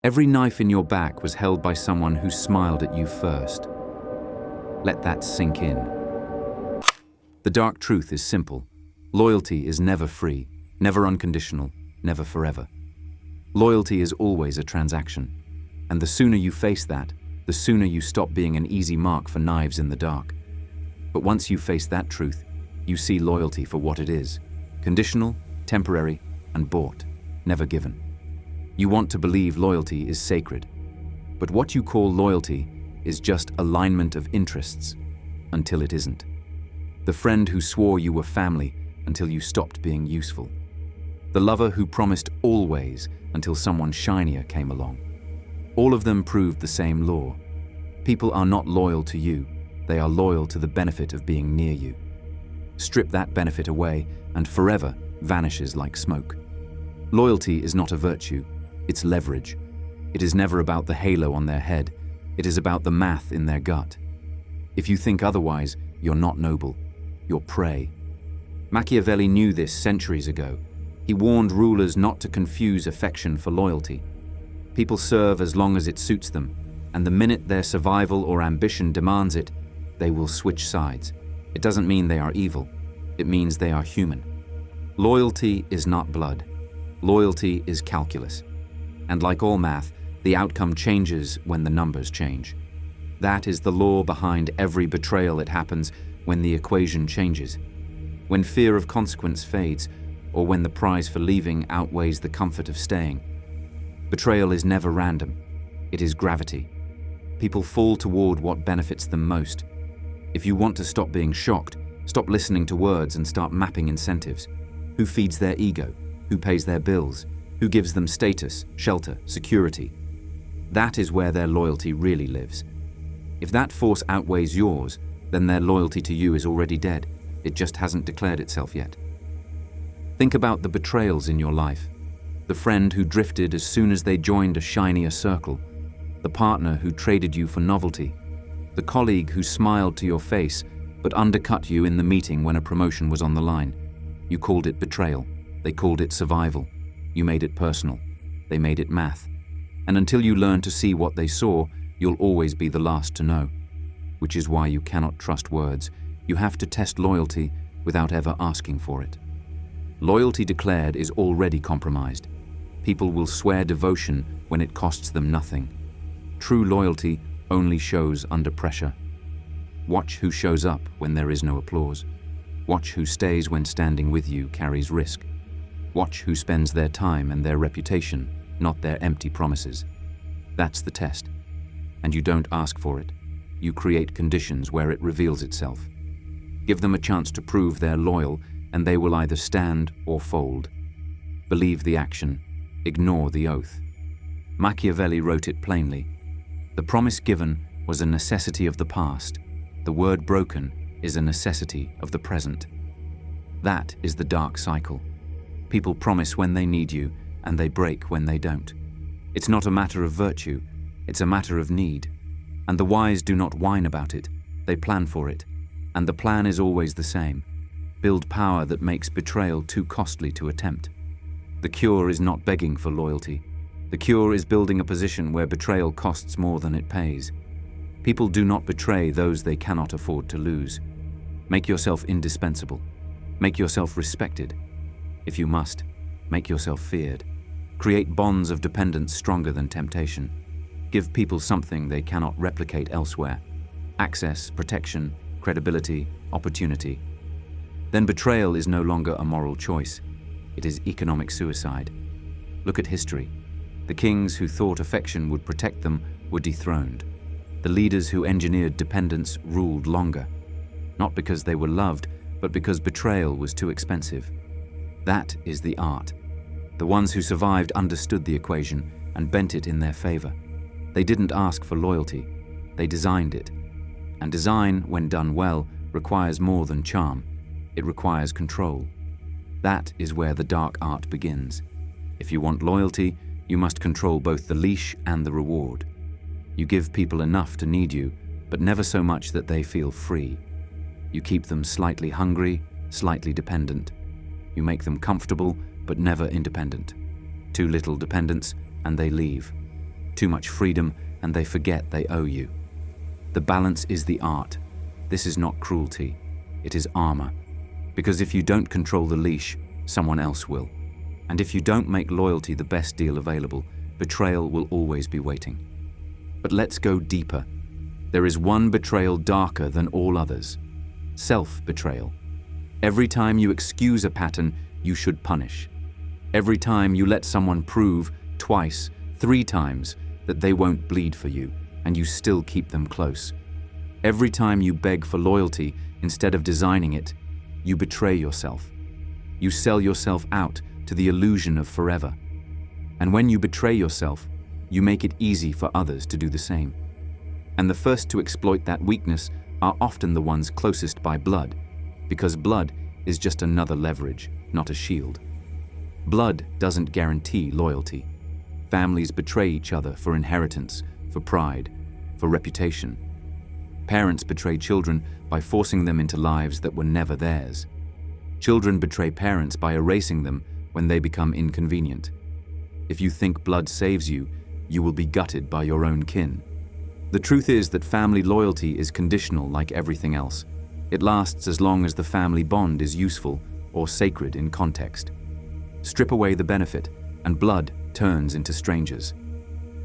Every knife in your back was held by someone who smiled at you first. Let that sink in. The dark truth is simple. Loyalty is never free, never unconditional, never forever. Loyalty is always a transaction. And the sooner you face that, the sooner you stop being an easy mark for knives in the dark. But once you face that truth, you see loyalty for what it is: conditional, temporary, and bought, never given. You want to believe loyalty is sacred. But what you call loyalty is just alignment of interests, until it isn't. The friend who swore you were family until you stopped being useful. The lover who promised always until someone shinier came along. All of them proved the same law. People are not loyal to you, they are loyal to the benefit of being near you. Strip that benefit away, and forever vanishes like smoke. Loyalty is not a virtue, it's leverage. It is never about the halo on their head, it is about the math in their gut. If you think otherwise, you're not noble, you're prey. Machiavelli knew this centuries ago. He warned rulers not to confuse affection for loyalty. People serve as long as it suits them, and the minute their survival or ambition demands it, they will switch sides. It doesn't mean they are evil, it means they are human. Loyalty is not blood. Loyalty is calculus. And like all math, the outcome changes when the numbers change. That is the law behind every betrayal. It happens when the equation changes. When fear of consequence fades, or when the prize for leaving outweighs the comfort of staying. Betrayal is never random. It is gravity. People fall toward what benefits them most. If you want to stop being shocked, stop listening to words and start mapping incentives. Who feeds their ego? Who pays their bills? Who gives them status, shelter, security? That is where their loyalty really lives. If that force outweighs yours, then their loyalty to you is already dead. It just hasn't declared itself yet. Think about the betrayals in your life. The friend who drifted as soon as they joined a shinier circle. The partner who traded you for novelty. The colleague who smiled to your face but undercut you in the meeting when a promotion was on the line. You called it betrayal. They called it survival. You made it personal. They made it math. And until you learn to see what they saw, you'll always be the last to know. Which is why you cannot trust words. You have to test loyalty without ever asking for it. Loyalty declared is already compromised. People will swear devotion when it costs them nothing. True loyalty only shows under pressure. Watch who shows up when there is no applause. Watch who stays when standing with you carries risk. Watch who spends their time and their reputation, not their empty promises. That's the test. And you don't ask for it. You create conditions where it reveals itself. Give them a chance to prove they're loyal, and they will either stand or fold. Believe the action, ignore the oath. Machiavelli wrote it plainly. The promise given was a necessity of the past. The word broken is a necessity of the present. That is the dark cycle. People promise when they need you, and they break when they don't. It's not a matter of virtue, it's a matter of need. And the wise do not whine about it, they plan for it. And the plan is always the same. Build power that makes betrayal too costly to attempt. The cure is not begging for loyalty. The cure is building a position where betrayal costs more than it pays. People do not betray those they cannot afford to lose. Make yourself indispensable. Make yourself respected. If you must, make yourself feared. Create bonds of dependence stronger than temptation. Give people something they cannot replicate elsewhere. Access, protection, credibility, opportunity. Then betrayal is no longer a moral choice. It is economic suicide. Look at history. The kings who thought affection would protect them were dethroned. The leaders who engineered dependence ruled longer. Not because they were loved, but because betrayal was too expensive. That is the art. The ones who survived understood the equation and bent it in their favor. They didn't ask for loyalty. They designed it. And design, when done well, requires more than charm. It requires control. That is where the dark art begins. If you want loyalty, you must control both the leash and the reward. You give people enough to need you, but never so much that they feel free. You keep them slightly hungry, slightly dependent. You make them comfortable, but never independent. Too little dependence, and they leave. too much freedom, and they forget they owe you. The balance is the art. This is not cruelty. It is armor. Because if you don't control the leash, someone else will. And if you don't make loyalty the best deal available, betrayal will always be waiting. But let's go deeper. There is one betrayal darker than all others. Self-betrayal. Every time you excuse a pattern, you should punish. Every time you let someone prove, twice, 3 times, that they won't bleed for you, and you still keep them close. Every time you beg for loyalty instead of designing it, you betray yourself. You sell yourself out to the illusion of forever. And when you betray yourself, you make it easy for others to do the same. And the first to exploit that weakness are often the ones closest by blood, because blood is just another leverage, not a shield. Blood doesn't guarantee loyalty. Families betray each other for inheritance, for pride, for reputation. Parents betray children by forcing them into lives that were never theirs. Children betray parents by erasing them when they become inconvenient. If you think blood saves you, you will be gutted by your own kin. The truth is that family loyalty is conditional like everything else. It lasts as long as the family bond is useful or sacred in context. Strip away the benefit, and blood turns into strangers.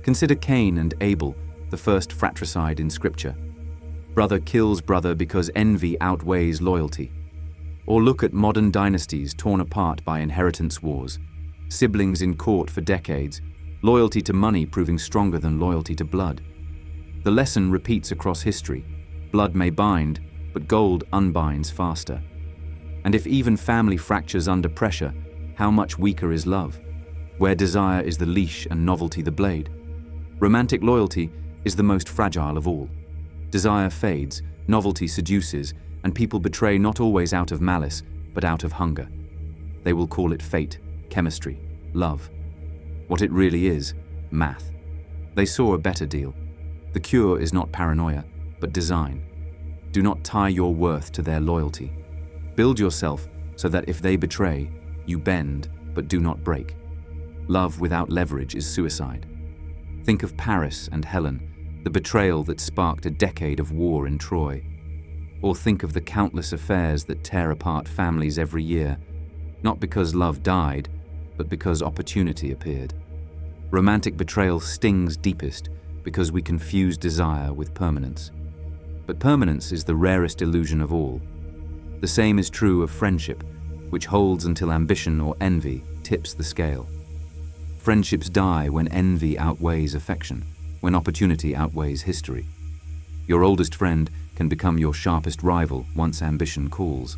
Consider Cain and Abel, the first fratricide in Scripture. Brother kills brother because envy outweighs loyalty. Or look at modern dynasties torn apart by inheritance wars. Siblings in court for decades, loyalty to money proving stronger than loyalty to blood. The lesson repeats across history. Blood may bind, but gold unbinds faster. And if even family fractures under pressure, how much weaker is love? Where desire is the leash and novelty the blade. Romantic loyalty is the most fragile of all. Desire fades, novelty seduces, and people betray not always out of malice, but out of hunger. They will call it fate, chemistry, love. What it really is, math. They saw a better deal. The cure is not paranoia, but design. Do not tie your worth to their loyalty. Build yourself so that if they betray, you bend but do not break. Love without leverage is suicide. Think of Paris and Helen, the betrayal that sparked a decade of war in Troy. Or think of the countless affairs that tear apart families every year, not because love died, but because opportunity appeared. Romantic betrayal stings deepest because we confuse desire with permanence. But permanence is the rarest illusion of all. The same is true of friendship, which holds until ambition or envy tips the scale. Friendships die when envy outweighs affection, when opportunity outweighs history. Your oldest friend can become your sharpest rival once ambition calls.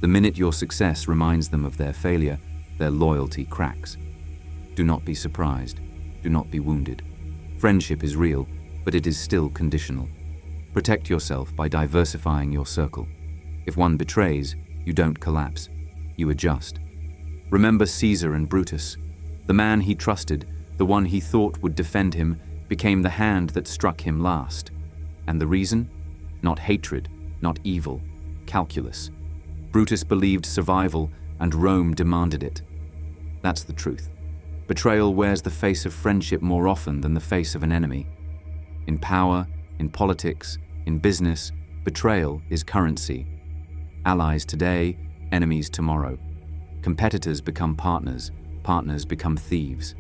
The minute your success reminds them of their failure, their loyalty cracks. Do not be surprised. Do not be wounded. Friendship is real, but it is still conditional. Protect yourself by diversifying your circle. If one betrays, you don't collapse. You adjust. Remember Caesar and Brutus. The man he trusted, the one he thought would defend him, became the hand that struck him last. And the reason? Not hatred, not evil, calculus. Brutus believed survival, and Rome demanded it. That's the truth. Betrayal wears the face of friendship more often than the face of an enemy. In power, in politics, in business, betrayal is currency. Allies today, enemies tomorrow. Competitors become partners, partners become thieves.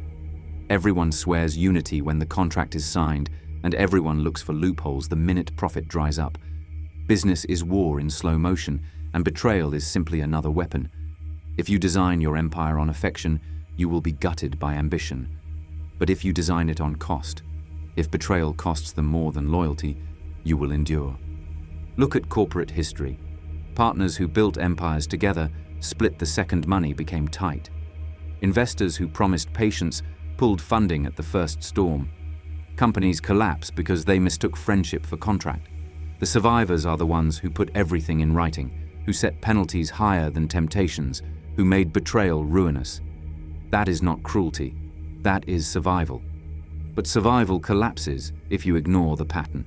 Everyone swears unity when the contract is signed, and everyone looks for loopholes the minute profit dries up. Business is war in slow motion, and betrayal is simply another weapon. If you design your empire on affection, you will be gutted by ambition. But if you design it on cost, if betrayal costs them more than loyalty, you will endure. Look at corporate history. Partners who built empires together split the second money became tight. Investors who promised patience pulled funding at the first storm. Companies collapse because they mistook friendship for contract. The survivors are the ones who put everything in writing, who set penalties higher than temptations, who made betrayal ruinous. That is not cruelty. That is survival. But survival collapses if you ignore the pattern,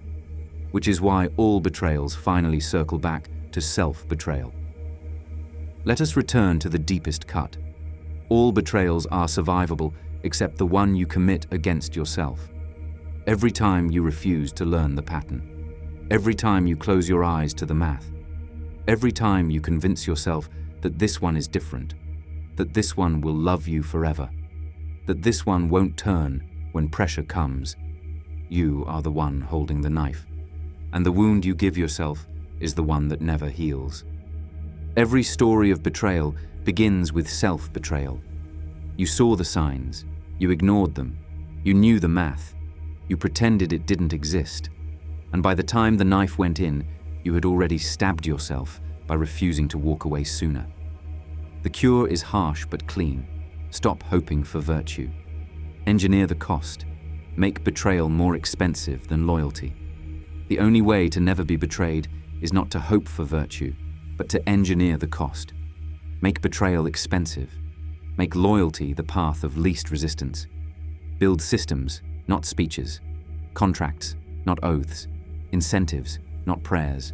which is why all betrayals finally circle back to self-betrayal. Let us return to the deepest cut. All betrayals are survivable except the one you commit against yourself. Every time you refuse to learn the pattern. Every time you close your eyes to the math. Every time you convince yourself that this one is different, that this one will love you forever, that this one won't turn when pressure comes, you are the one holding the knife, and the wound you give yourself is the one that never heals. Every story of betrayal begins with self-betrayal. You saw the signs, you ignored them, you knew the math, you pretended it didn't exist, and by the time the knife went in, you had already stabbed yourself by refusing to walk away sooner. The cure is harsh but clean. Stop hoping for virtue. Engineer the cost. Make betrayal more expensive than loyalty. The only way to never be betrayed is not to hope for virtue, but to engineer the cost. Make betrayal expensive. Make loyalty the path of least resistance. Build systems, not speeches. Contracts, not oaths. Incentives, not prayers.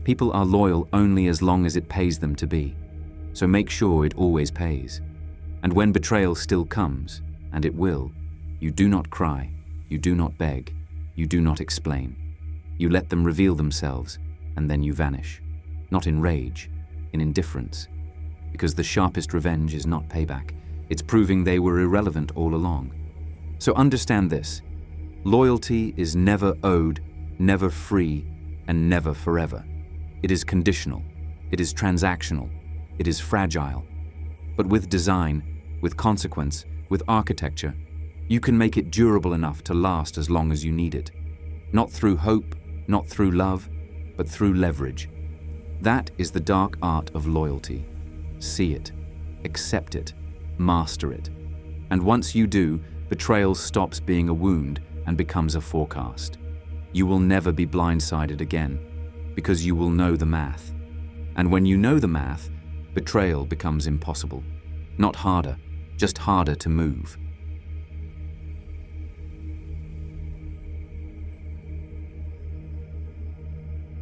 People are loyal only as long as it pays them to be. So make sure it always pays. And when betrayal still comes, and it will, you do not cry, you do not beg, you do not explain. You let them reveal themselves, and then you vanish. Not in rage, in indifference. Because the sharpest revenge is not payback, it's proving they were irrelevant all along. So understand this: loyalty is never owed, never free, and never forever. It is conditional, it is transactional, it is fragile. But with design, with consequence, with architecture, you can make it durable enough to last as long as you need it. Not through hope, not through love, but through leverage. That is the dark art of loyalty. See it, accept it, master it. And once you do, betrayal stops being a wound and becomes a forecast. You will never be blindsided again, because you will know the math. And when you know the math, betrayal becomes impossible. Not harder, just harder to move.